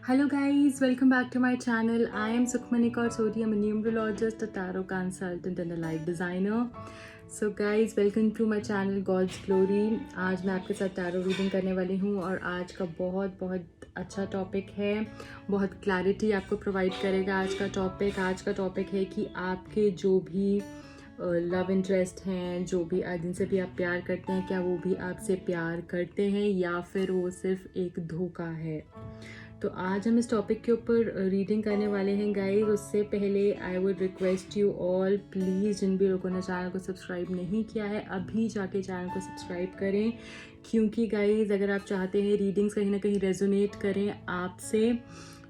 Hello guys, welcome back to my channel. I am Sukhmani Kaur Sodhi. I'm a numerologist, a tarot consultant and a life designer. So guys, welcome to my channel God's Glory. आज मैं आपके साथ tarot reading करने वाली हूँ और आज का बहुत अच्छा टॉपिक है, बहुत क्लैरिटी आपको प्रोवाइड करेगा आज का टॉपिक है कि आपके जो भी लव इंटरेस्ट हैं, जो भी जिनसे भी आप प्यार करते हैं, क्या वो भी आपसे प्यार करते हैं या फिर वो सिर्फ एक धोखा है। तो आज हम इस टॉपिक के ऊपर रीडिंग करने वाले हैं गाइस। उससे पहले I would request you all, please जिन भी लोगों ने चैनल को सब्सक्राइब नहीं किया है अभी जाके चैनल को सब्सक्राइब करें, क्योंकि गाइस अगर आप चाहते हैं रीडिंग्स कहीं ना कहीं रेजोनेट करें आपसे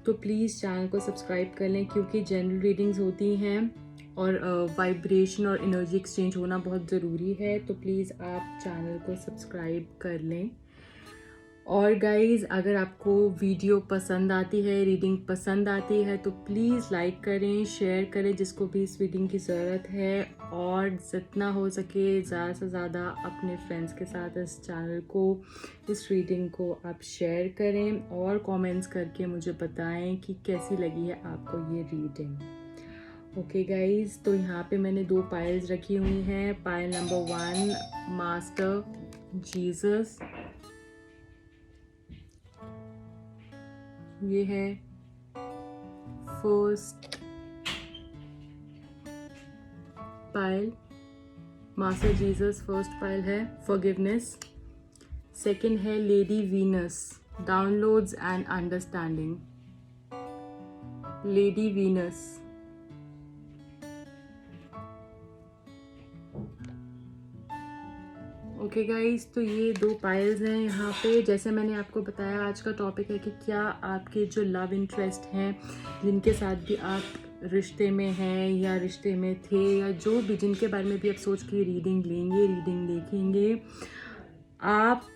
तो प्लीज़ चैनल को सब्सक्राइब कर लें, क्योंकि जनरल रीडिंग्स होती हैं और वाइब्रेशन और एनर्जी एक्सचेंज होना बहुत ज़रूरी है। तो प्लीज़ आप चैनल को सब्सक्राइब कर लें। और गाइज़ अगर आपको वीडियो पसंद आती है, रीडिंग पसंद आती है तो प्लीज़ लाइक करें, शेयर करें जिसको भी इस रीडिंग की ज़रूरत है, और जितना हो सके ज़्यादा से ज़्यादा अपने फ्रेंड्स के साथ इस चैनल को, इस रीडिंग को आप शेयर करें और कमेंट्स करके मुझे बताएं कि कैसी लगी है आपको ये रीडिंग। ओके गाइज़, तो यहाँ पे मैंने 2 पायल्स रखी हुई हैं। पायल नंबर 1 मास्टर जीसस, ये है first pile, master Jesus first pile है फॉरगिवनेस। सेकंड है lady Venus, downloads and understanding. Lady Venus, okay guys, तो ये 2 पायल्स हैं यहाँ पे। जैसे मैंने आपको बताया आज का टॉपिक है कि क्या आपके जो लव इंटरेस्ट हैं, जिनके साथ भी आप रिश्ते में हैं या रिश्ते में थे, या जो भी जिनके बारे में भी आप सोच के रीडिंग लेंगे, रीडिंग देखेंगे, आप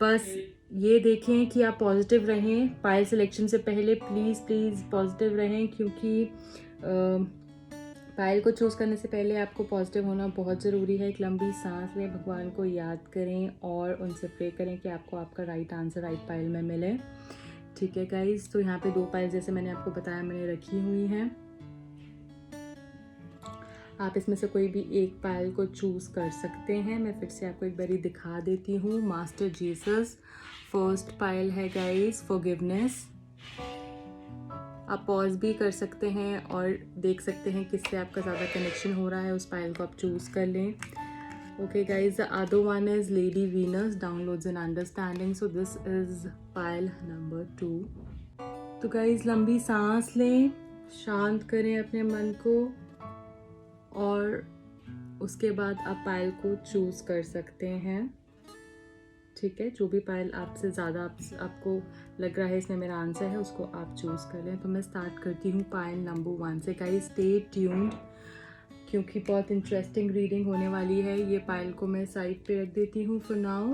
बस ये देखें कि आप पॉजिटिव रहें। पायल सिलेक्शन से पहले प्लीज़ पॉजिटिव रहें, क्योंकि पायल को चूज़ करने से पहले आपको पॉजिटिव होना बहुत ज़रूरी है। एक लंबी सांस लें, भगवान को याद करें और उनसे प्रे करें कि आपको आपका राइट आंसर राइट पायल में मिले। ठीक है गाइज, तो यहाँ पे 2 पायल जैसे मैंने आपको बताया मैंने रखी हुई हैं। आप इसमें से कोई भी एक पायल को चूज़ कर सकते हैं। मैं फिर से आपको एक बारी दिखा देती हूँ। मास्टर जीसस फर्स्ट पायल है गाइज, फॉरगिवनेस। आप पॉज भी कर सकते हैं और देख सकते हैं किससे आपका ज़्यादा कनेक्शन हो रहा है, उस पायल को आप चूज़ कर लें। Okay guys, the other one is lady Venus, downloads and understanding. So this is pile number 2। तो गाइज लंबी सांस लें, शांत करें अपने मन को और उसके बाद आप पायल को चूज़ कर सकते हैं। ठीक है, जो भी पायल आपसे ज़्यादा आपको लग रहा है इसमें मेरा आंसर है, उसको आप चूज़ कर लें। तो मैं स्टार्ट करती हूँ पायल नंबर 1 से। गाइस स्टे ट्यून्ड, क्योंकि बहुत इंटरेस्टिंग रीडिंग होने वाली है। ये पायल को मैं साइड पे रख देती हूँ फॉर नाउ।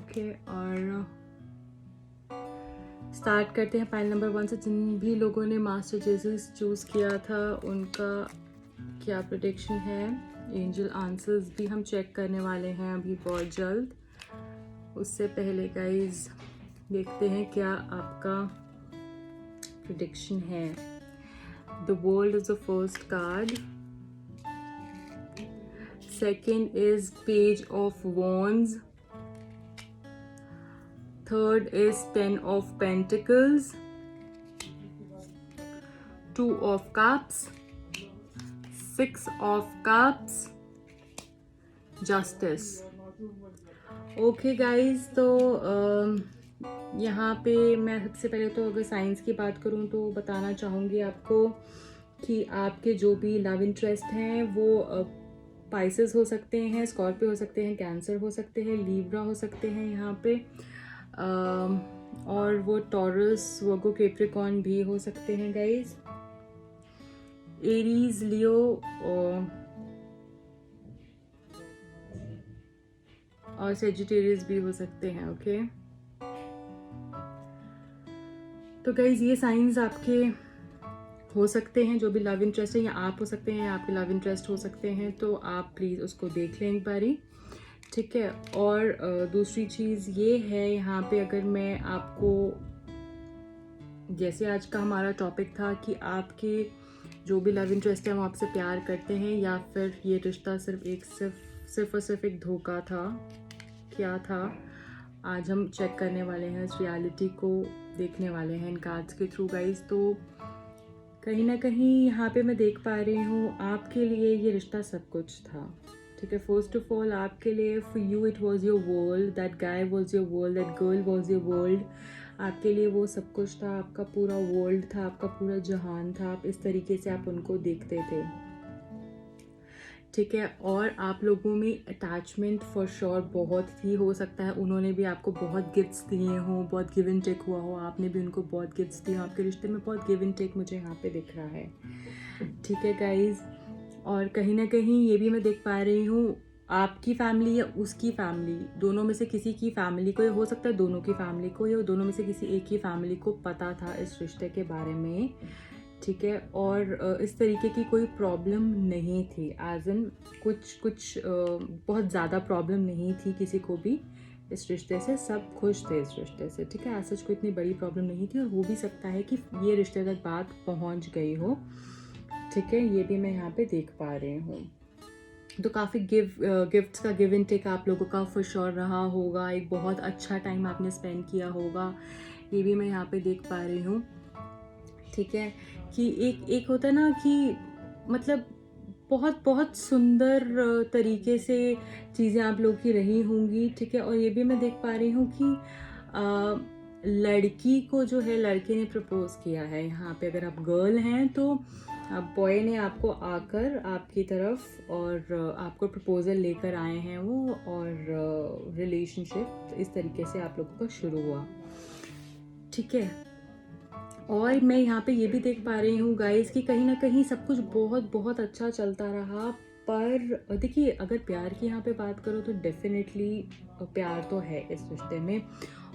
ओके, और स्टार्ट करते हैं पायल नंबर 1 से। जिन भी लोगों ने मास्टर जीसस चूज़ किया था उनका क्या प्रेडिक्शन है, एंजल आंसर्स भी हम चेक करने वाले हैं अभी बहुत जल्द। उससे पहले गाइज देखते हैं क्या आपका प्रेडिक्शन है। The world is the first card, second is page of wands, third is 10 of pentacles, 2 of cups, 6 of cups, justice. Okay guys, तो यहाँ पे मैं सबसे पहले तो अगर साइंस की बात करूँ तो बताना चाहूँगी आपको कि आपके जो भी लव इंटरेस्ट हैं वो पाइसेस हो सकते हैं, स्कॉर्पियो हो सकते हैं, कैंसर हो सकते हैं, लीब्रा हो सकते हैं यहाँ पे, और वो टॉरस, वर्गो, कैप्रिकॉर्न भी हो सकते हैं गाइज, एरीज, लियो और सेजिटेरियस भी हो सकते हैं। ओके, तो गाइज ये साइंस आपके हो सकते हैं, जो भी लव इंटरेस्ट है, या आप हो सकते हैं या आपके लव इंटरेस्ट हो सकते हैं, तो आप प्लीज़ उसको देख लें एक बारी। ठीक है, और दूसरी चीज़ ये है यहाँ पे, अगर मैं आपको जैसे आज का हमारा टॉपिक था कि आपके जो भी लव इंटरेस्ट है वो आपसे प्यार करते हैं या फिर ये रिश्ता सिर्फ एक धोखा था, क्या था। आज हम चेक करने वाले हैं, इस रियलिटी को देखने वाले हैं इन कार्ड्स के थ्रू गाइस। तो कहीं ना कहीं यहाँ पे मैं देख पा रही हूँ आपके लिए ये रिश्ता सब कुछ था, ठीक है। फर्स्ट ऑफ ऑल आपके लिए, for you it was your world, that guy was your world, that girl was your world. आपके लिए वो सब कुछ था, आपका पूरा वर्ल्ड था, आपका पूरा जहान था। आप इस तरीके से आप उनको देखते थे, ठीक है। और आप लोगों में अटैचमेंट फॉर श्योर बहुत थी। हो सकता है उन्होंने भी आपको बहुत गिफ्ट्स दिए हों, बहुत गिव एंड टेक हुआ हो, आपने भी उनको बहुत गिफ्ट्स दिए हों। आपके रिश्ते में बहुत गिव एंड टेक मुझे यहाँ पे दिख रहा है, ठीक है गाइज। और कहीं ना कहीं ये भी मैं देख पा रही हूँ आपकी फैमिली या उसकी फैमिली, दोनों में से किसी की फैमिली को, या हो सकता है दोनों की फैमिली को, या दोनों में से किसी एक ही फैमिली को पता था इस रिश्ते के बारे में, ठीक है। और इस तरीके की कोई प्रॉब्लम नहीं थी, एज इन कुछ बहुत ज़्यादा प्रॉब्लम नहीं थी किसी को भी इस रिश्ते से। सब खुश थे इस रिश्ते से, ठीक है। ऐसा कोई इतनी बड़ी प्रॉब्लम नहीं थी। और हो भी सकता है कि ये रिश्ते तक बात पहुंच गई हो, ठीक है। ये भी मैं यहाँ पे देख पा रही हूँ। तो काफ़ी गिफ्ट्स का गिव एंड टेक आप लोगों का फॉर श्योर रहा होगा। एक बहुत अच्छा टाइम आपने स्पेंड किया होगा, ये भी मैं यहाँ पे देख पा रही हूँ, ठीक है। कि एक होता है ना कि मतलब बहुत बहुत सुंदर तरीके से चीज़ें आप लोग की रही होंगी, ठीक है। और ये भी मैं देख पा रही हूँ कि लड़की को जो है लड़के ने प्रपोज किया है यहाँ पे। अगर आप गर्ल हैं तो बॉय ने आपको आकर आपकी तरफ और आपको प्रपोजल लेकर आए हैं वो, और रिलेशनशिप इस तरीके से आप लोगों का शुरू हुआ, ठीक है। और मैं यहाँ पे ये भी देख पा रही हूँ गाइस कि कहीं ना कहीं सब कुछ बहुत बहुत अच्छा चलता रहा। पर देखिए, अगर प्यार की यहाँ पे बात करो तो डेफिनेटली प्यार तो है इस रिश्ते में।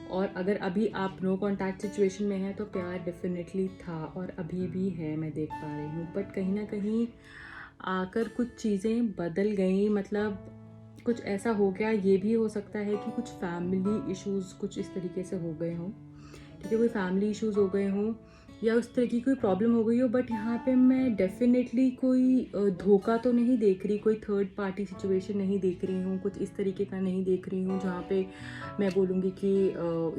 और अगर अभी आप नो कॉन्टैक्ट सिचुएशन में हैं तो प्यार डेफिनेटली था और अभी भी है, मैं देख पा रही हूँ। बट कहीं ना कहीं आकर कुछ चीज़ें बदल गई, मतलब कुछ ऐसा हो गया। ये भी हो सकता है कि कुछ फैमिली इश्यूज़ कुछ इस तरीके से हो गए हों, ठीक है। कोई फैमिली इश्यूज़ हो गए हों या उस तरह की कोई प्रॉब्लम हो गई हो। बट यहाँ पे मैं डेफिनेटली कोई धोखा तो नहीं देख रही, कोई थर्ड पार्टी सिचुएशन नहीं देख रही हूँ, कुछ इस तरीके का नहीं देख रही हूँ जहाँ पे मैं बोलूँगी कि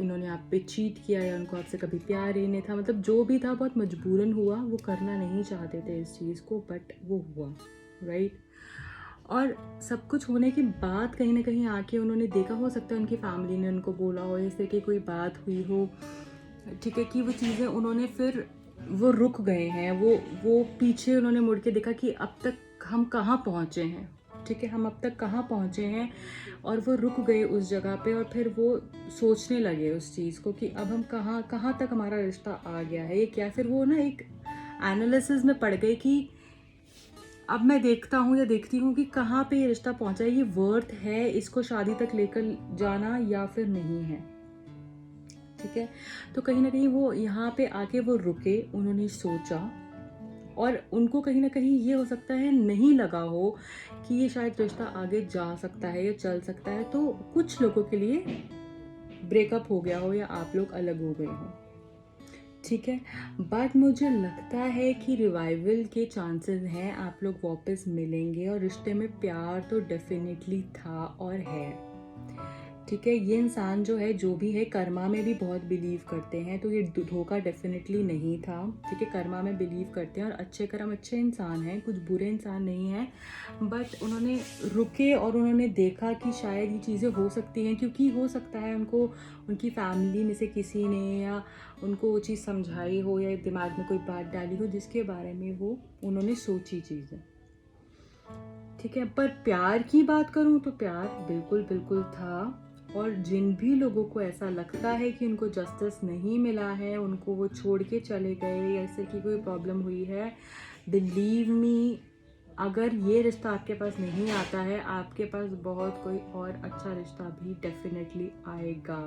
इन्होंने आप पे चीट किया या उनको आपसे कभी प्यार ही नहीं था। मतलब जो भी था बहुत मजबूरन हुआ, वो करना नहीं चाहते थे इस चीज़ को, बट वो हुआ, राइट। और सब कुछ होने के बाद कहीं ना कहीं आके उन्होंने देखा, हो सकता है उनकी फैमिली ने उनको बोला हो, इस तरह की कोई बात हुई हो, ठीक है। कि वो चीज़ें उन्होंने फिर वो रुक गए हैं, वो पीछे उन्होंने मुड़ के देखा कि अब तक हम कहाँ पहुँचे हैं, ठीक है। हम अब तक कहाँ पहुँचे हैं, और वो रुक गए उस जगह पे। और फिर वो सोचने लगे उस चीज़ को कि अब हम कहाँ तक हमारा रिश्ता आ गया है, ये क्या। फिर वो ना एक एनालिसिस में पड़ गए कि अब मैं देखता हूँ या देखती हूँ कि कहाँ पे ये रिश्ता पहुँचा है, ये वर्थ है इसको शादी तक लेकर जाना या फिर नहीं है, ठीक है। तो कहीं ना कहीं वो यहाँ पे आके वो रुके, उन्होंने सोचा, और उनको कहीं ना कहीं ये हो सकता है नहीं लगा हो कि ये शायद रिश्ता आगे जा सकता है या चल सकता है। तो कुछ लोगों के लिए ब्रेकअप हो गया हो या आप लोग अलग हो गए हो, ठीक है। बट मुझे लगता है कि रिवाइवल के चांसेस हैं, आप लोग वापस मिलेंगे और रिश्ते में प्यार तो डेफिनेटली था और है, ठीक है। ये इंसान जो है, जो भी है, कर्मा में भी बहुत बिलीव करते हैं, तो ये धोखा डेफिनेटली नहीं था, ठीक है। कर्मा में बिलीव करते हैं और अच्छे कर्म, अच्छे इंसान हैं, कुछ बुरे इंसान नहीं हैं। बट उन्होंने रुके और उन्होंने देखा कि शायद ये चीज़ें हो सकती हैं, क्योंकि हो सकता है उनको उनकी फैमिली में से किसी ने या उनको वो चीज़ समझाई हो या दिमाग में कोई बात डाली हो जिसके बारे में वो उन्होंने सोची चीज़ें, ठीक है। पर प्यार की बात करूँ तो प्यार बिल्कुल बिल्कुल था। और जिन भी लोगों को ऐसा लगता है कि उनको जस्टिस नहीं मिला है, उनको वो छोड़ के चले गए या ऐसे की कोई प्रॉब्लम हुई है, बिलीव मी, अगर ये रिश्ता आपके पास नहीं आता है, आपके पास बहुत कोई और अच्छा रिश्ता भी डेफिनेटली आएगा,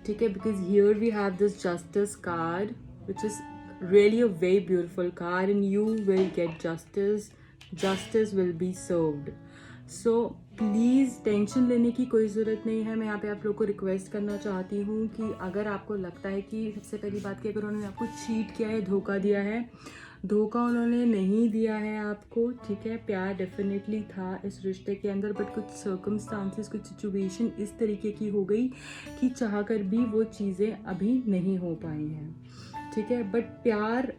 ठीक है। Because here we have this justice card which is really a very beautiful card, and you will get justice will be served. So please tension लेने की कोई ज़रूरत नहीं है। मैं यहाँ पे आप लोग को रिक्वेस्ट करना चाहती हूँ कि अगर आपको लगता है कि सबसे पहली बात कि अगर उन्होंने आपको चीट किया है, धोखा दिया है, धोखा उन्होंने नहीं दिया है आपको, ठीक है। प्यार डेफिनेटली था इस रिश्ते के अंदर, बट कुछ सर्कमस्टांसेस, कुछ सिचुएशन इस तरीके की हो गई कि चाह कर भी वो चीज़ें अभी नहीं हो पाई हैं, ठीक है। बट प्यार,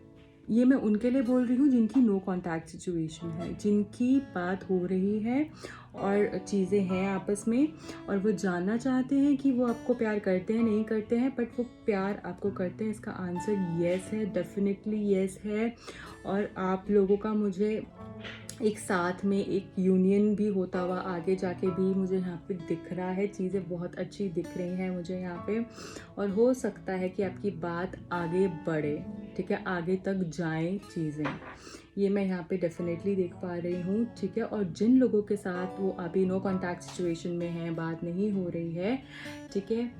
ये मैं उनके लिए बोल रही हूँ जिनकी नो कांटेक्ट सिचुएशन है, जिनकी बात हो रही है और चीज़ें हैं आपस में, और वो जानना चाहते हैं कि वो आपको प्यार करते हैं नहीं करते हैं, बट वो प्यार आपको करते हैं। इसका आंसर येस है, डेफिनेटली येस है। और आप लोगों का मुझे एक साथ में एक यूनियन भी होता हुआ आगे जाके भी मुझे यहाँ पे दिख रहा है। चीज़ें बहुत अच्छी दिख रही हैं मुझे यहाँ पे, और हो सकता है कि आपकी बात आगे बढ़े, ठीक है, आगे तक जाएं चीज़ें। ये मैं यहाँ पे डेफिनेटली देख पा रही हूँ, ठीक है। और जिन लोगों के साथ वो अभी नो कांटेक्ट सिचुएशन में हैं, बात नहीं हो रही है, ठीक है,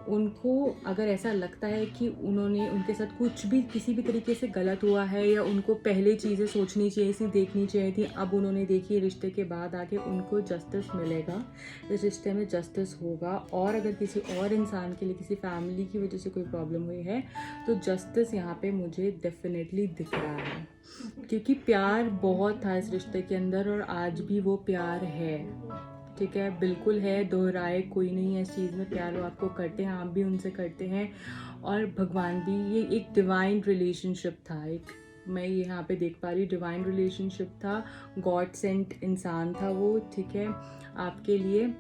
उनको अगर ऐसा लगता है कि उन्होंने, उनके साथ कुछ भी किसी भी तरीके से गलत हुआ है, या उनको पहले चीज़ें सोचनी चाहिए थी, देखनी चाहिए थी, अब उन्होंने देखी, रिश्ते के बाद आके उनको जस्टिस मिलेगा, इस रिश्ते में जस्टिस होगा। और अगर किसी और इंसान के लिए, किसी फैमिली की वजह से कोई प्रॉब्लम हुई है, तो जस्टिस यहाँ पे मुझे डेफिनेटली दिख रहा है, क्योंकि प्यार बहुत था इस रिश्ते के अंदर और आज भी वो प्यार है, ठीक है, बिल्कुल है, दोहराए कोई नहीं है इस चीज़ में। प्यार वो आपको करते हैं, आप भी उनसे करते हैं, और भगवान भी। ये एक डिवाइन रिलेशनशिप था, एक, मैं यहाँ पे देख पा रही हूँ, डिवाइन रिलेशनशिप था, गॉड सेंट इंसान था वो, ठीक है, आपके लिए।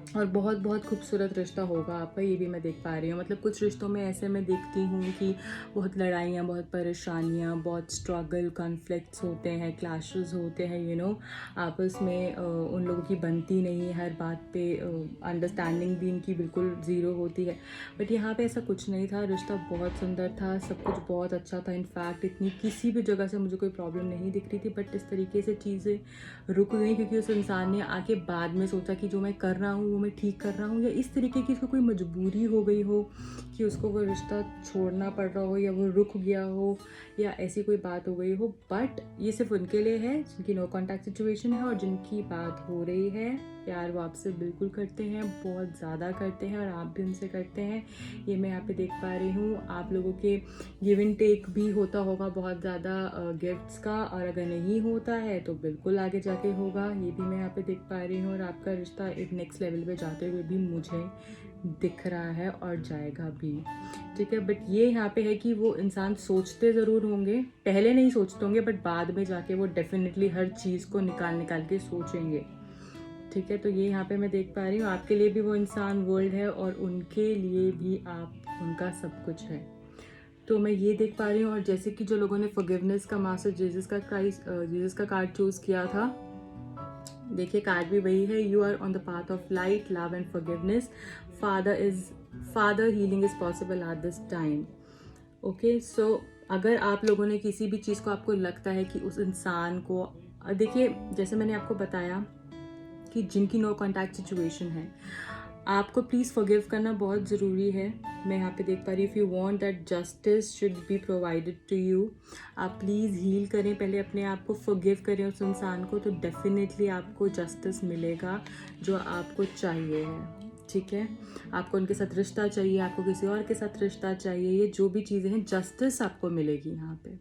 और बहुत बहुत खूबसूरत रिश्ता होगा आपका, ये भी मैं देख पा रही हूँ। मतलब कुछ रिश्तों में ऐसे मैं देखती हूँ कि बहुत लड़ाइयाँ, बहुत परेशानियाँ, बहुत स्ट्रगल, कॉन्फ्लिक्ट्स होते हैं, क्लैशेस होते हैं, यू नो, आपस में उन लोगों की बनती नहीं है, हर बात पे अंडरस्टैंडिंग भी इनकी बिल्कुल ज़ीरो होती है। बट यहाँ पे ऐसा कुछ नहीं था, रिश्ता बहुत सुंदर था, सब कुछ बहुत अच्छा था। इनफैक्ट इतनी किसी भी जगह से मुझे कोई प्रॉब्लम नहीं दिख रही थी, बट इस तरीके से चीज़ें रुक गई क्योंकि उस इंसान ने आके बाद में सोचा कि जो मैं कर रहा हूँ वो मैं ठीक कर रहा हूँ, या इस तरीके की उसको कोई मजबूरी हो गई हो कि उसको वो रिश्ता छोड़ना पड़ रहा हो, या वो रुक गया हो, या ऐसी कोई बात हो गई हो। बट ये सिर्फ उनके लिए है जिनकी नो कॉन्टैक्ट सिचुएशन है, और जिनकी बात हो रही है। प्यार वो आपसे बिल्कुल करते हैं, बहुत ज़्यादा करते हैं, और आप भी उनसे करते हैं, ये मैं यहाँ पे देख पा रही हूँ। आप लोगों के गिव एंड टेक भी होता होगा बहुत ज़्यादा गिफ्ट्स का, और अगर नहीं होता है तो बिल्कुल आगे जाके होगा, ये भी मैं यहाँ पे देख पा रही हूँ। और आपका रिश्ता एक नेक्स्ट लेवल पे जाते हुए भी मुझे दिख रहा है, और जाएगा भी, ठीक है। बट ये यहाँ पे है कि वो इंसान सोचते ज़रूर होंगे, पहले नहीं सोचते होंगे, बट बाद में जाके वो डेफिनेटली हर चीज़ को निकाल के सोचेंगे, ठीक है। तो ये यहाँ पे मैं देख पा रही हूँ, आपके लिए भी वो इंसान वर्ल्ड है, और उनके लिए भी आप उनका सब कुछ है। तो मैं ये देख पा रही हूँ। और जैसे कि जो लोगों ने फॉरगिवनेस का मास्टर जीसस का कार्ड चूज़ किया था, देखिए कार्ड भी वही है, you are on the path of light, love and forgiveness, father healing is possible at this time. Okay, so अगर आप लोगों ने किसी भी चीज़ को, आपको लगता है कि उस इंसान को, देखिए जैसे मैंने आपको बताया कि जिनकी नो कॉन्टैक्ट सिचुएशन है, आपको प्लीज़ फॉरगिव करना बहुत ज़रूरी है। मैं यहाँ पे देख पा रही हूँ, if you want that justice should be provided to you, आप प्लीज़ हील करें, पहले अपने आप को फॉरगिव करें उस इंसान को, तो डेफिनेटली आपको जस्टिस मिलेगा जो आपको चाहिए है, ठीक है। आपको उनके साथ रिश्ता चाहिए, आपको किसी और के साथ रिश्ता चाहिए, ये जो भी चीज़ें हैं, जस्टिस आपको मिलेगी यहाँ पे,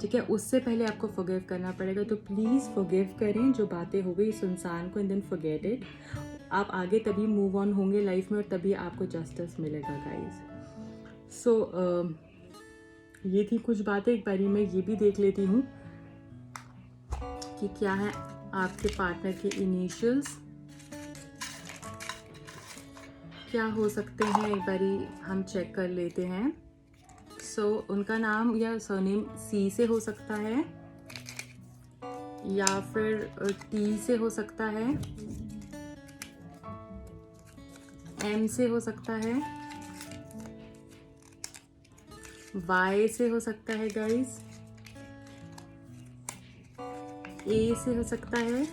ठीक है। उससे पहले आपको फॉरगिव करना पड़ेगा, तो प्लीज़ फॉरगिव करें जो बातें हो गई इस इंसान को, एंड देन फॉरगेट इट। आप आगे तभी मूव ऑन होंगे लाइफ में, और तभी आपको जस्टिस मिलेगा गाइस। सो ये थी कुछ बातें। एक बारी मैं ये भी देख लेती हूँ कि क्या है आपके पार्टनर के इनिशियल्स, क्या हो सकते हैं, एक बारी हम चेक कर लेते हैं। सो उनका नाम या सरनेम सी से हो सकता है, या फिर टी से हो सकता है, एम से हो सकता है, वाई से हो सकता है गाइस, ए से हो सकता है,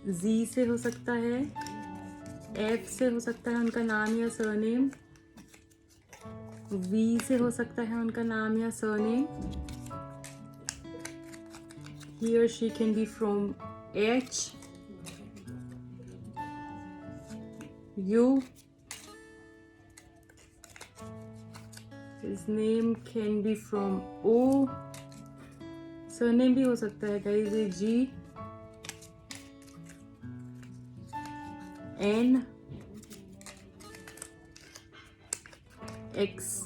जी से हो सकता है, एफ से हो सकता है उनका नाम या सरनेम, वी से हो सकता है उनका नाम या surname, he or she can be from H, U, his name can be from O, surname भी हो सकता है guys, ये G, N, X।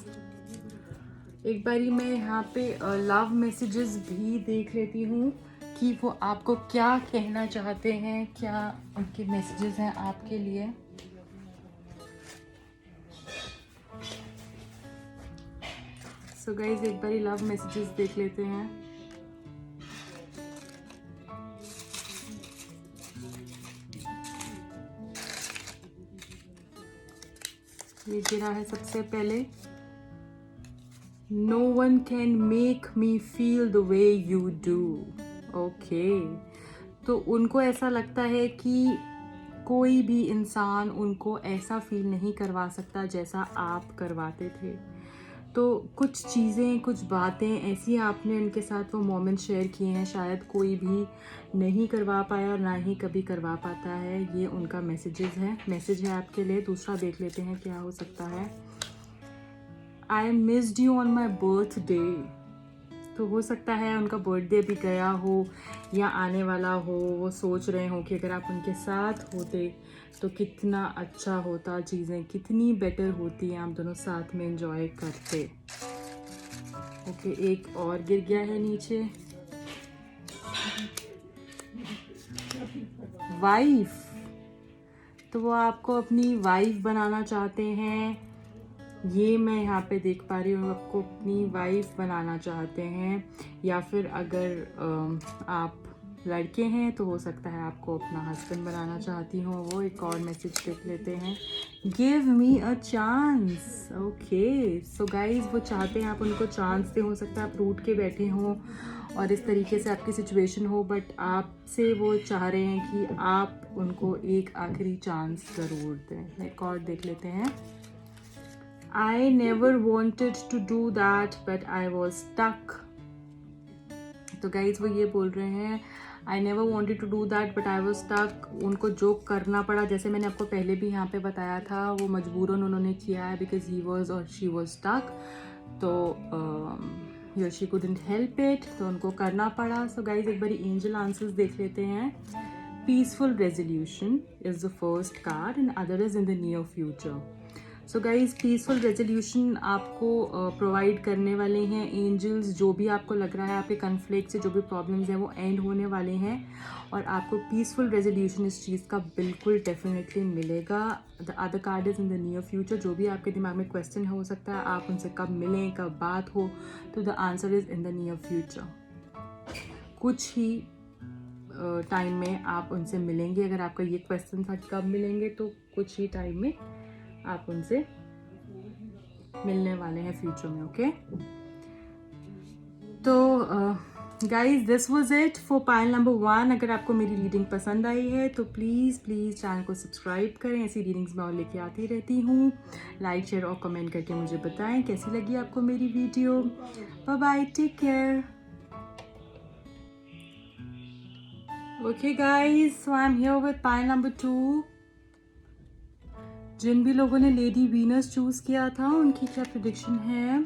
एक बारी मैं यहाँ पे लव मैसेजेस भी देख लेती हूँ कि वो आपको क्या कहना चाहते हैं, क्या उनके मैसेजेस हैं आपके लिए। सो गाइज एक बारी लव मैसेजेस देख लेते हैं। ये गिरा है सबसे पहले, No one can make me feel the way you do. Okay. तो उनको ऐसा लगता है कि कोई भी इंसान उनको ऐसा फील नहीं करवा सकता जैसा आप करवाते थे। तो कुछ चीज़ें, कुछ बातें ऐसी आपने उनके साथ वो मोमेंट शेयर किए हैं, शायद कोई भी नहीं करवा पाया और ना ही कभी करवा पाता है। ये उनका मैसेज है आपके लिए। दूसरा देख लेते हैं क्या हो सकता है। I missed you on my birthday। तो हो सकता है उनका बर्थडे भी गया हो या आने वाला हो। वो सोच रहे हो कि अगर आप उनके साथ होते तो कितना अच्छा होता, चीज़ें कितनी बेटर होती, आप दोनों साथ में एंजॉय करते। ओके, एक और गिर गया है नीचे, वाइफ। तो वो आपको अपनी वाइफ बनाना चाहते हैं, ये मैं यहाँ पे देख पा रही हूँ। आपको अपनी वाइफ बनाना चाहते हैं, या फिर अगर आप लड़के हैं तो हो सकता है आपको अपना हस्बैंड बनाना चाहती हो वो। एक और मैसेज देख लेते हैं, give me a chance. Okay, so guys वो चाहते हैं आप उनको चांस दें। हो सकता है आप रूठ के बैठे हों और इस तरीके से आपकी सिचुएशन हो, बट आपसे वो चाह रहे हैं कि आप उनको एक आखिरी चांस ज़रूर दें। एक और देख लेते हैं, I never wanted to do that but I was stuck। तो गाइज वो ये बोल रहे हैं, I never wanted to do that but I was stuck। उनको जो करना पड़ा, जैसे मैंने आपको पहले भी यहाँ पे बताया था, वो मजबूरन उन्होंने किया है because he was or she was stuck। तो he or she couldn't help it, तो उनको करना पड़ा। So guys एक बारी एंजल आंसर्स देख लेते हैं। Peaceful resolution is the first card and other is in the near future। So guys peaceful resolution आपको प्रोवाइड करने वाले हैं एंजल्स। जो भी आपको लग रहा है आपके कन्फ्लिक्ट से, जो भी प्रॉब्लम्स हैं वो एंड होने वाले हैं और आपको पीसफुल रेजोल्यूशन इस चीज़ का बिल्कुल डेफिनेटली मिलेगा। The other card is in the near future. जो भी आपके दिमाग में क्वेश्चन हो सकता है आप उनसे कब मिलें, कब बात हो, तो the answer is in the near future. कुछ ही टाइम में आप उनसे मिलेंगे। अगर आपका ये क्वेश्चन था कब मिलेंगे, तो कुछ ही टाइम में आप उनसे मिलने वाले हैं फ्यूचर में। ओके, तो guys this was it for pile number 1। अगर आपको मेरी रीडिंग पसंद आई है तो प्लीज़ चैनल को सब्सक्राइब करें। ऐसी रीडिंग्स मैं और लेके आती रहती हूँ। लाइक, शेयर और कमेंट करके मुझे बताएं कैसी लगी आपको मेरी video. Bye bye, take care. Okay guys, so I am here with pile number 2। जिन भी लोगों ने लेडी वीनस चूज किया था उनकी क्या प्रेडिक्शन है।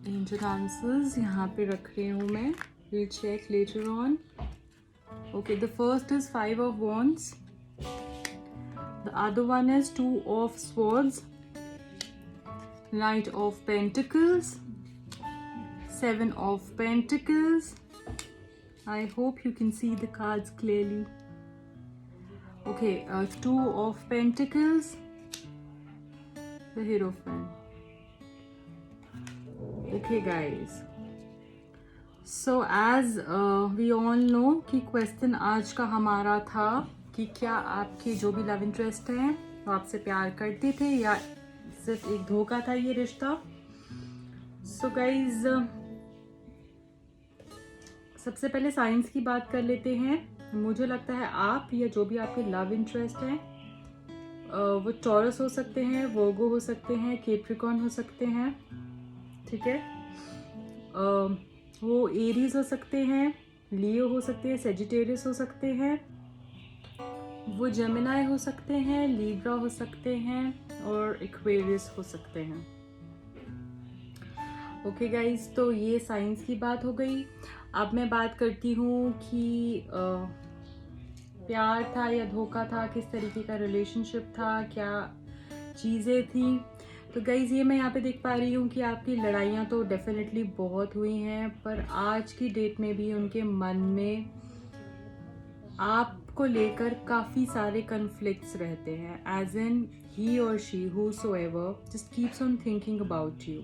एंजल आंसर्स यहाँ पे रख रही हूँ मैं, will check later on. Okay, the first is 5 of Wands, the other one is 2 of Swords, Knight of Pentacles, 7 of Pentacles। I hope you can see the cards clearly. Okay, 2 of Pentacles, the Hierophant। Okay guys, so as we all know कि question आज का हमारा था कि क्या आपके जो भी लव इंटरेस्ट हैं वो आपसे प्यार करते थे या सिर्फ एक धोखा था ये रिश्ता। सो गाइज सबसे पहले साइंस की बात कर लेते हैं। मुझे लगता है आप या जो भी आपके लव इंटरेस्ट हैं वो टॉरस हो सकते हैं, वर्गो हो सकते हैं, कैप्रिकॉर्न हो सकते हैं। ठीक है। वो एरीज हो सकते हैं, लियो हो सकते हैं, सेजिटेरियस हो सकते हैं, वो जेमिनाई हो सकते हैं, लिब्रा हो सकते हैं और एक्वेरियस हो सकते हैं। ओके गाइस, तो ये साइंस की बात हो गई। अब मैं बात करती हूँ कि प्यार था या धोखा था, किस तरीके का रिलेशनशिप था, क्या चीज़ें थी। तो गाइज ये मैं यहाँ पे देख पा रही हूँ कि आपकी लड़ाइयाँ तो डेफिनेटली बहुत हुई हैं, पर आज की डेट में भी उनके मन में आपको लेकर काफ़ी सारे कन्फ्लिक्ट्स रहते हैं। एज इन ही और she whosoever just keeps on thinking about you.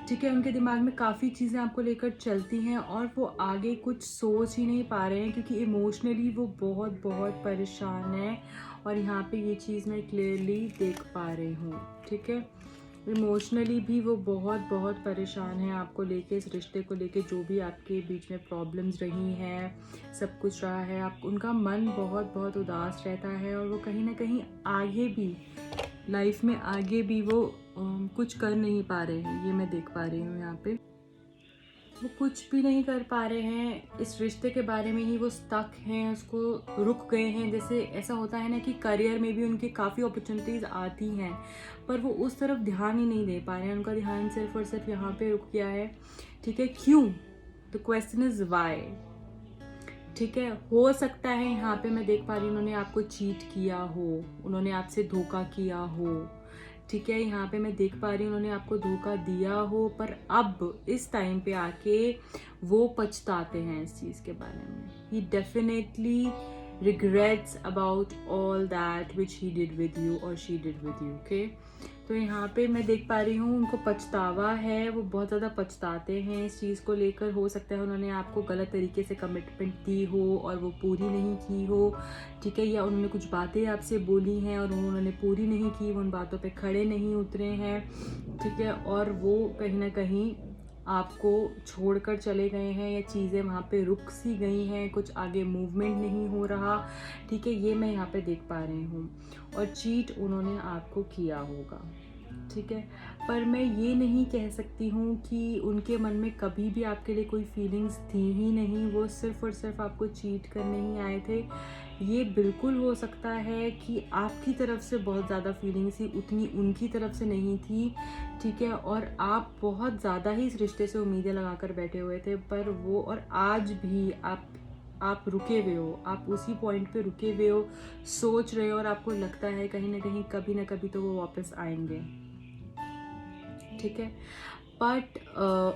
ठीक है, उनके दिमाग में काफ़ी चीज़ें आपको लेकर चलती हैं और वो आगे कुछ सोच ही नहीं पा रहे हैं, क्योंकि इमोशनली वो बहुत बहुत परेशान है। और यहाँ पे ये चीज़ मैं क्लियरली देख पा रही हूँ। ठीक है, इमोशनली भी वो बहुत बहुत परेशान है आपको लेके, इस रिश्ते को लेके, जो भी आपके बीच में प्रॉब्लम्स रही हैं, सब कुछ रहा है। आप उनका मन बहुत बहुत उदास रहता है और वो कहीं ना कहीं आगे भी लाइफ में आगे भी वो कुछ कर नहीं पा रहे हैं। ये मैं देख पा रही हूँ यहाँ पे वो कुछ भी नहीं कर पा रहे हैं। इस रिश्ते के बारे में ही वो स्टक हैं, उसको रुक गए हैं। जैसे ऐसा होता है ना कि करियर में भी उनकी काफ़ी अपॉर्चुनिटीज़ आती हैं, पर वो उस तरफ ध्यान ही नहीं दे पा रहे हैं। उनका ध्यान सिर्फ और सिर्फ यहाँ पे रुक गया है। ठीक है, क्यों? The question is why. ठीक है, हो सकता है यहाँ पे मैं देख पा रही हूँ उन्होंने आपको चीट किया हो, उन्होंने आपसे धोखा किया हो। ठीक है, यहाँ पे मैं देख पा रही हूँ उन्होंने आपको धोखा दिया हो, पर अब इस टाइम पे आके वो पछताते हैं इस चीज़ के बारे में। He definitely regrets about all that which he did with you और she did with you. Okay, तो यहाँ पे मैं देख पा रही हूँ उनको पछतावा है, वो बहुत ज़्यादा पछताते हैं इस चीज़ को लेकर। हो सकता है उन्होंने आपको गलत तरीके से कमिटमेंट दी हो और वो पूरी नहीं की हो। ठीक है, या उन्होंने कुछ बातें आपसे बोली हैं और उन्होंने पूरी नहीं की, वो उन बातों पे खड़े नहीं उतरे हैं। ठीक है, और वो कहीं ना कहीं आपको छोड़कर चले गए हैं, या चीज़ें वहाँ पे रुक सी गई हैं, कुछ आगे मूवमेंट नहीं हो रहा। ठीक है, ये मैं यहाँ पे देख पा रही हूँ। और चीट उन्होंने आपको किया होगा। ठीक है, पर मैं ये नहीं कह सकती हूँ कि उनके मन में कभी भी आपके लिए कोई फीलिंग्स थी ही नहीं। वो सिर्फ और सिर्फ आपको चीट करने ही आए थे। ये बिल्कुल हो सकता है कि आपकी तरफ से बहुत ज़्यादा फीलिंग्स थी, उतनी उनकी तरफ से नहीं थी। ठीक है, और आप बहुत ज़्यादा ही इस रिश्ते से उम्मीदें लगाकर बैठे हुए थे, पर वो, और आज भी आप रुके हुए हो, आप उसी पॉइंट पे रुके हुए हो, सोच रहे हो, और आपको लगता है कहीं ना कभी तो वो वापस आएंगे। ठीक है, बट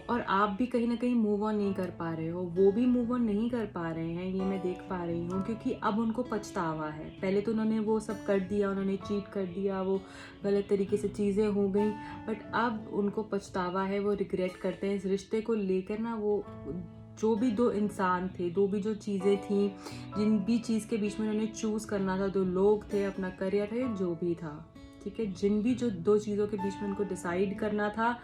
और आप भी कहीं ना कहीं मूव ऑन नहीं कर पा रहे हो, वो भी मूव ऑन नहीं कर पा रहे हैं, ये मैं देख पा रही हूँ। क्योंकि अब उनको पछतावा है। पहले तो उन्होंने वो सब कर दिया, उन्होंने चीट कर दिया, वो गलत तरीके से चीज़ें हो गई, बट अब उनको पछतावा है। वो रिग्रेट करते हैं इस रिश्ते को लेकर ना। वो जो भी दो इंसान थे, दो भी जो चीज़ें थी, जिन भी चीज़ के बीच में उन्होंने चूज़ करना था, दो लोग थे, अपना करियर था, या जो भी था। ठीक है, जिन भी जो दो चीज़ों के बीच में उनको डिसाइड करना था,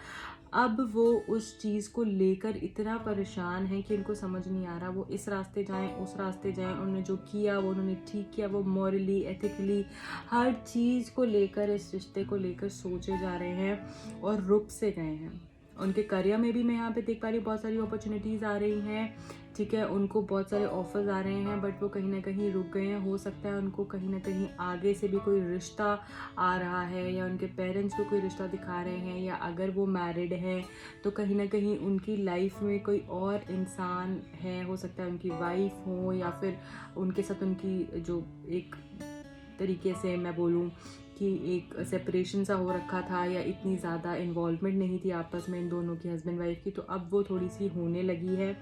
अब वो उस चीज़ को लेकर इतना परेशान है कि उनको समझ नहीं आ रहा वो इस रास्ते जाएं, उस रास्ते जाएं। उन्होंने जो किया वो उन्होंने ठीक किया, वो मॉरली, एथिकली, हर चीज़ को लेकर, इस रिश्ते को लेकर सोचे जा रहे हैं और रुक से गए हैं। उनके करियर में भी मैं यहाँ पे देख पा रही हूँ बहुत सारी अपॉर्चुनिटीज़ आ रही हैं। ठीक है, उनको बहुत सारे ऑफर्स आ रहे हैं, बट वो कहीं ना कहीं रुक गए हैं। हो सकता है उनको कहीं ना कहीं आगे से भी कोई रिश्ता आ रहा है, या उनके पेरेंट्स को कोई रिश्ता दिखा रहे हैं, या अगर वो मैरिड हैं तो कहीं ना कहीं उनकी लाइफ में कोई और इंसान है। हो सकता है उनकी वाइफ हो, या फिर उनके साथ उनकी जो एक तरीके से मैं बोलूँ कि एक सेपरेशन सा हो रखा था, या इतनी ज़्यादा इन्वॉल्वमेंट नहीं थी आपस में इन दोनों की, हस्बैंड वाइफ की, तो अब वो थोड़ी सी होने लगी है।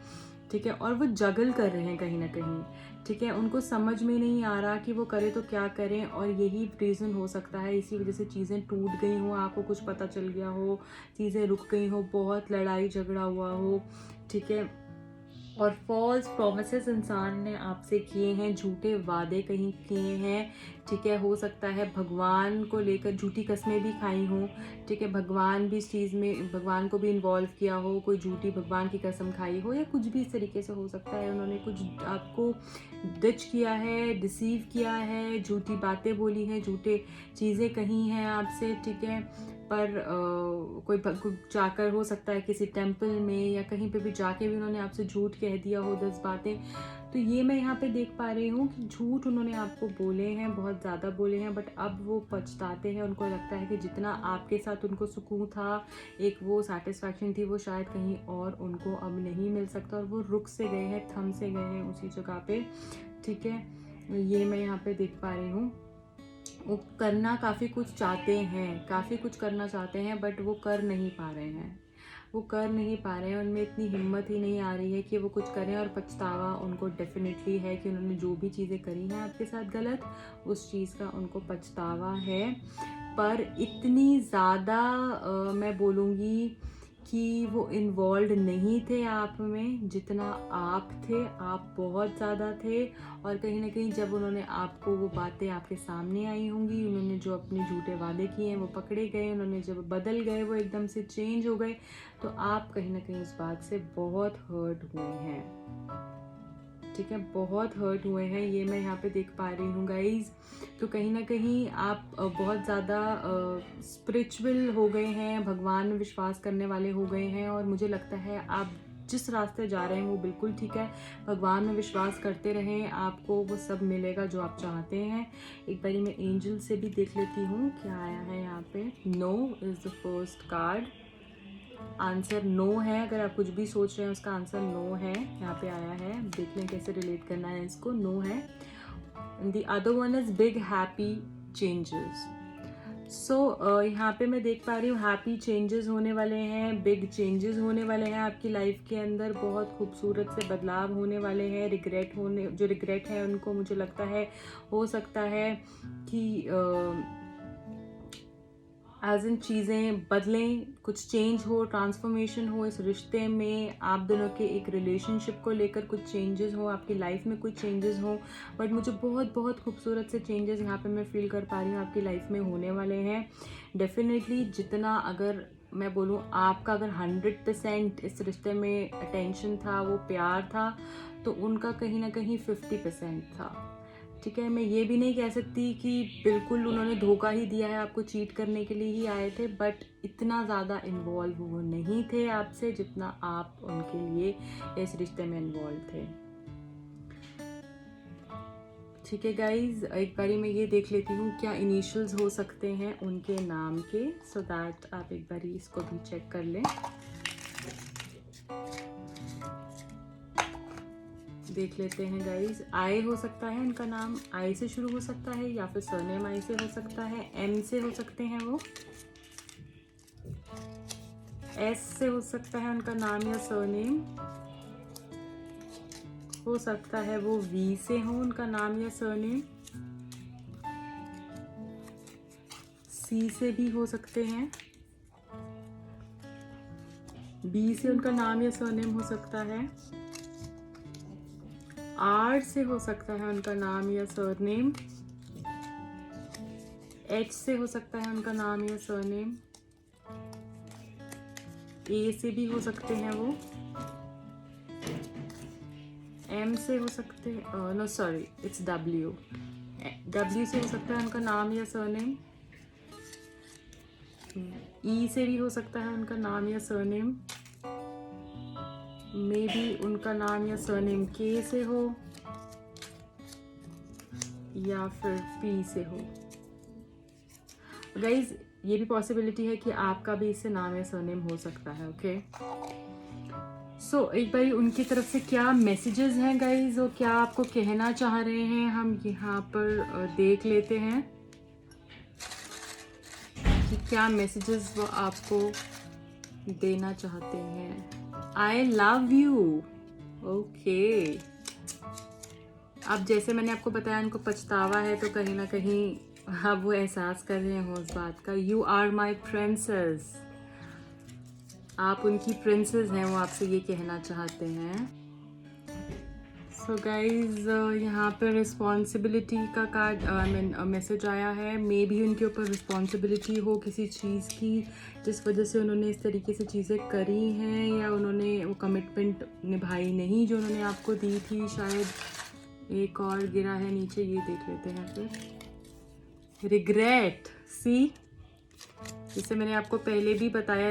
ठीक है, और वो जगल कर रहे हैं कहीं ना कहीं। ठीक है, उनको समझ में नहीं आ रहा कि वो करे तो क्या करें, और यही रीज़न हो सकता है, इसी वजह से चीज़ें टूट गई हो, आपको कुछ पता चल गया हो, चीज़ें रुक गई हो, बहुत लड़ाई झगड़ा हुआ हो। ठीक है, और फॉल्स प्रोमिसेस इंसान ने आपसे किए हैं, झूठे वादे कहीं किए हैं। ठीक है, हो सकता है भगवान को लेकर झूठी कस्में भी खाई हों। ठीक है, भगवान भी इस चीज़ में, भगवान को भी इन्वॉल्व किया हो, कोई झूठी भगवान की कसम खाई हो, या कुछ भी इस तरीके से हो सकता है। उन्होंने कुछ आपको डिच किया है, डिसीव किया है, झूठी बातें बोली हैं, झूठे चीज़ें कही हैं आपसे। ठीक है, पर कोई जाकर हो सकता है किसी टेम्पल में या कहीं पे भी जाके भी उन्होंने आपसे झूठ कह दिया हो 10 बातें। तो ये मैं यहाँ पे देख पा रही हूँ कि झूठ उन्होंने आपको बोले हैं, बहुत ज़्यादा बोले हैं, बट अब वो पछताते हैं। उनको लगता है कि जितना आपके साथ उनको सुकून था, एक वो सेटिस्फैक्शन थी, वो शायद कहीं और उनको अब नहीं मिल सकता, और वो रुक से गए हैं, थम से गए हैं उसी जगह पे। ठीक है, ये मैं यहाँ पे देख पा रही हूँ। वो करना काफ़ी कुछ चाहते हैं, काफ़ी कुछ करना चाहते हैं, बट वो कर नहीं पा रहे हैं, वो कर नहीं पा रहे हैं। उनमें इतनी हिम्मत ही नहीं आ रही है कि वो कुछ करें। और पछतावा उनको डेफिनेटली है कि उन्होंने जो भी चीज़ें करी हैं आपके साथ गलत, उस चीज़ का उनको पछतावा है। पर इतनी ज़्यादा मैं बोलूँगी कि वो इन्वॉल्व नहीं थे आप में जितना आप थे। आप बहुत ज़्यादा थे, और कहीं ना कहीं जब उन्होंने आपको, वो बातें आपके सामने आई होंगी, उन्होंने जो अपने झूठे वादे किए हैं वो पकड़े गए, उन्होंने जब बदल गए, वो एकदम से चेंज हो गए, तो आप कहीं ना कहीं उस बात से बहुत हर्ट हुए हैं। ठीक है, बहुत हर्ट हुए हैं, ये मैं यहाँ पे देख पा रही हूँ गाइज। तो कहीं ना कहीं आप बहुत ज़्यादा स्पिरिचुअल हो गए हैं, भगवान में विश्वास करने वाले हो गए हैं, और मुझे लगता है आप जिस रास्ते जा रहे हैं वो बिल्कुल ठीक है। भगवान में विश्वास करते रहें, आपको वो सब मिलेगा जो आप चाहते हैं। एक बारी मैं एंजल से भी देख लेती हूँ क्या आया है यहाँ पे। No is the first card. Answer no है, अगर आप कुछ भी सोच रहे हैं उसका आंसर नो है, यहाँ पे आया है। देख लें कैसे रिलेट करना है इसको। नो है। The other one is big happy changes. So यहाँ पे मैं देख पा रही हूँ हैप्पी चेंजेस होने वाले हैं, बिग चेंजेस होने वाले हैं आपकी लाइफ के अंदर, बहुत खूबसूरत से बदलाव होने वाले हैं। रिग्रेट होने, जो रिग्रेट है उनको मुझे लगता है हो सकता है कि एज इन चीज़ें बदलें, कुछ चेंज हो, ट्रांसफॉर्मेशन हो इस रिश्ते में, आप दोनों के एक रिलेशनशिप को लेकर कुछ चेंजेस हो, आपकी लाइफ में कुछ चेंजेस हो। बट मुझे बहुत बहुत खूबसूरत से चेंजेस यहाँ पे मैं फील कर पा रही हूँ आपकी लाइफ में होने वाले हैं। डेफिनेटली जितना, अगर मैं बोलूँ आपका अगर 100% इस रिश्ते में अटेंशन था, वो प्यार था, तो उनका कहीं ना कहीं 50% था। ठीक है, मैं ये भी नहीं कह सकती कि बिल्कुल उन्होंने धोखा ही दिया है, आपको चीट करने के लिए ही आए थे, बट इतना ज़्यादा इन्वॉल्व वो नहीं थे आपसे जितना आप उनके लिए इस रिश्ते में इन्वॉल्व थे। ठीक है गाइज, एक बारी मैं ये देख लेती हूँ क्या इनिशियल्स हो सकते हैं उनके नाम के, सो दैट आप एक बारी इसको भी चेक कर लें। देख लेते हैं गाइज। आई हो सकता है उनका नाम, आई से शुरू हो सकता है, या फिर सरनेम आई से हो सकता है, एम से हो सकते हैं वो, एस से हो सकता है उनका नाम या सरनेम, हो सकता है वो वी से हो उनका नाम या सरनेम, सी से भी हो सकते हैं, बी से उनका नाम या सरनेम हो सकता है, आर से हो सकता है उनका नाम या सरनेम, एच से हो सकता है उनका नाम या सरनेम, ए से भी हो सकते हैं वो, एम से हो सकते हैं, no sorry it's W, W से हो सकता है उनका नाम या सरनेम, ई से भी हो सकता है उनका नाम या सरनेम, मे बी उनका नाम या सरनेम के से हो या फिर पी से हो। गाइज ये भी पॉसिबिलिटी है कि आपका भी इससे नाम या सरनेम हो सकता है। ओके, सो एक बार उनकी तरफ से क्या मैसेजेस हैं गाइज, वो क्या आपको कहना चाह रहे हैं, हम यहाँ पर देख लेते हैं कि क्या मैसेजेस वो आपको देना चाहते हैं। I love you. ओके, अब जैसे मैंने आपको बताया उनको पछतावा है, तो कहीं ना कहीं अब वो एहसास कर रहे हैं उस बात का। यू आर माई प्रिंसेस, आप उनकी प्रिंसेस हैं, वो आपसे ये कहना चाहते हैं। सो गाइज यहाँ पे रिस्पॉन्सिबिलिटी का कार्ड, आई मीन मैसेज आया है। मे भी उनके ऊपर रिस्पॉन्सिबिलिटी हो किसी चीज़ की, जिस वजह से उन्होंने इस तरीके से चीज़ें करी हैं, या उन्होंने वो कमिटमेंट निभाई नहीं जो उन्होंने आपको दी थी शायद। एक और गिरा है नीचे, ये देख लेते हैं फिर। रिग्रेट, सी जैसे मैंने आपको पहले भी बताया,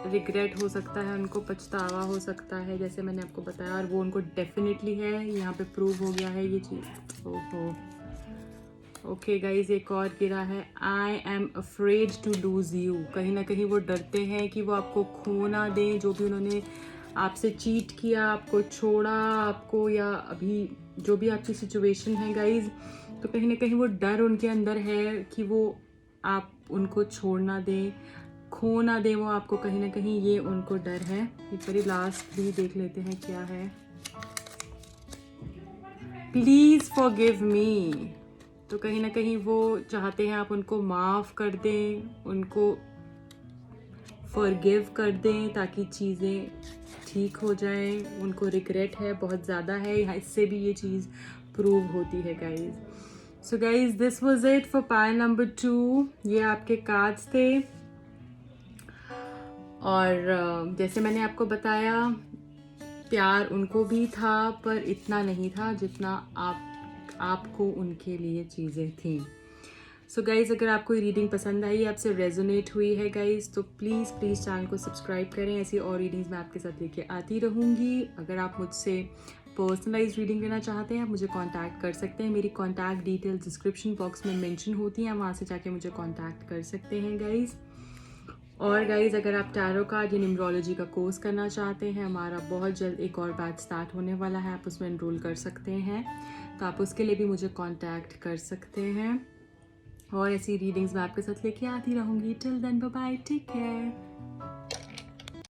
रिग्रेट हो सकता है उनको, पछतावा हो सकता है, जैसे मैंने आपको बताया, और वो उनको डेफिनेटली है, यहाँ पे प्रूव हो गया है ये चीज़। ओहो, ओके गाइज, एक और गिरा है, I am afraid to lose you. कहीं ना कहीं वो डरते हैं कि वो आपको खो ना दें, जो भी उन्होंने आपसे चीट किया, आपको छोड़ा, आपको, या अभी जो भी आपकी सिचुएशन है गाइज, तो कहीं ना कहीं वो डर उनके अंदर है कि वो आप उनको छोड़ ना दें, खो ना दें वो आपको, कहीं ना कहीं ये उनको डर है। एक बारी लास्ट भी देख लेते हैं क्या है। Please forgive me. तो कहीं ना कहीं वो चाहते हैं आप उनको माफ़ कर दें, उनको फॉरगिव कर दें, ताकि चीज़ें ठीक हो जाएं। उनको रिग्रेट है, बहुत ज़्यादा है, यहाँ इससे भी ये चीज़ प्रूव होती है guys. So guys, this was it for pile number 2। ये आपके कार्ड्स थे, और जैसे मैंने आपको बताया, प्यार उनको भी था, पर इतना नहीं था जितना आपको उनके लिए चीज़ें थी। सो गाइज़, अगर आपको ये रीडिंग पसंद आई, आपसे रेजोनेट हुई है गाइज़, तो प्लीज़ चैनल को सब्सक्राइब करें। ऐसी और रीडिंग्स मैं आपके साथ लेके आती रहूँगी। अगर आप मुझसे पर्सनलाइज रीडिंग लेना चाहते हैं, आप मुझे कांटेक्ट कर सकते हैं। मेरी कांटेक्ट डिटेल्स डिस्क्रिप्शन बॉक्स में मेंशन होती हैं, वहाँ से जाके मुझे कांटेक्ट कर सकते हैं गाइज़। और गाइज़, अगर आप टैरो कार्ड या न्यूमरोलॉजी का कोर्स करना चाहते हैं, हमारा बहुत जल्द एक और बैच स्टार्ट होने वाला है, आप उसमें एनरोल कर सकते हैं, तो आप उसके लिए भी मुझे कांटेक्ट कर सकते हैं। और ऐसी रीडिंग्स मैं आपके साथ लेके आती रहूँगी। Till then, bye bye, take care.